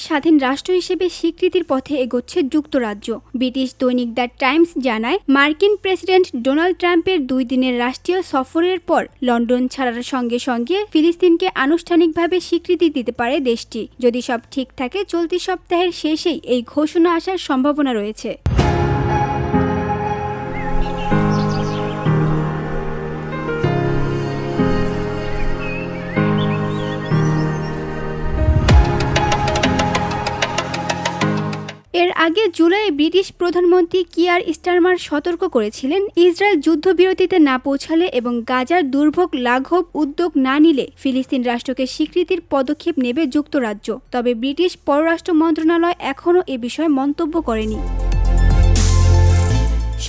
স্বাধীন রাষ্ট্র হিসেবে স্বীকৃতির পথে এগোচ্ছে যুক্তরাজ্য। ব্রিটিশ দৈনিক দ্য টাইমস জানায়, মার্কিন প্রেসিডেন্ট ডোনাল্ড ট্রাম্পের 2 দিনের রাষ্ট্রীয় সফরের পর লন্ডন ছাড়ার সঙ্গে সঙ্গে ফিলিস্তিনকে আনুষ্ঠানিকভাবে স্বীকৃতি দিতে পারে দেশটি। যদি সব ঠিক থাকে, চলতি সপ্তাহের শেষেই এই ঘোষণা আসার সম্ভাবনা রয়েছে। এর আগে জুলাইয়ে ব্রিটিশ প্রধানমন্ত্রী কিয়ার স্টারমার সতর্ক করেছিলেন, ইসরায়েল যুদ্ধবিরতিতে না পৌঁছালে এবং গাজার দুর্ভোগ লাঘব উদ্যোগ না নিলে ফিলিস্তিন রাষ্ট্রকে স্বীকৃতির পদক্ষেপ নেবে যুক্তরাজ্য। তবে ব্রিটিশ পররাষ্ট্র মন্ত্রণালয় এখনও এ বিষয়ে মন্তব্য করেনি।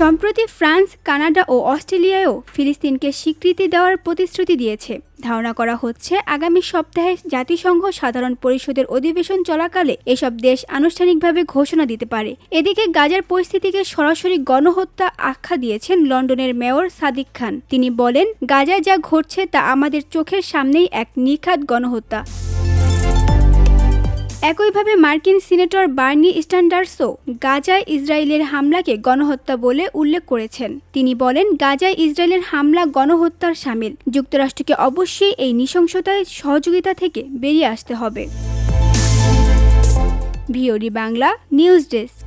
সম্প্রতি ফ্রান্স, কানাডা ও অস্ট্রেলিয়ায়ও ফিলিস্তিনকে স্বীকৃতি দেওয়ার প্রতিশ্রুতি দিয়েছে। ধারণা করা হচ্ছে, আগামী সপ্তাহে জাতিসংঘ সাধারণ পরিষদের অধিবেশন চলাকালে এসব দেশ আনুষ্ঠানিকভাবে ঘোষণা দিতে পারে। এদিকে গাজার পরিস্থিতিকে সরাসরি গণহত্যা আখ্যা দিয়েছেন লন্ডনের মেয়র সাদিক খান। তিনি বলেন, গাজায় যা ঘটছে তা আমাদের চোখের সামনেই এক নিখাত গণহত্যা। একইভাবে মার্কিন সিনেটর বার্নি স্যান্ডার্সও গাজায় ইসরায়েলের হামলাকে গণহত্যা বলে উল্লেখ করেছেন। তিনি বলেন, গাজায় ইসরায়েলের হামলা গণহত্যার শামিল। যুক্তরাষ্ট্রকে অবশ্যই এই নৃশংসতায় সহযোগিতা থেকে বেরিয়ে আসতে হবে। VOD Bangla news desk.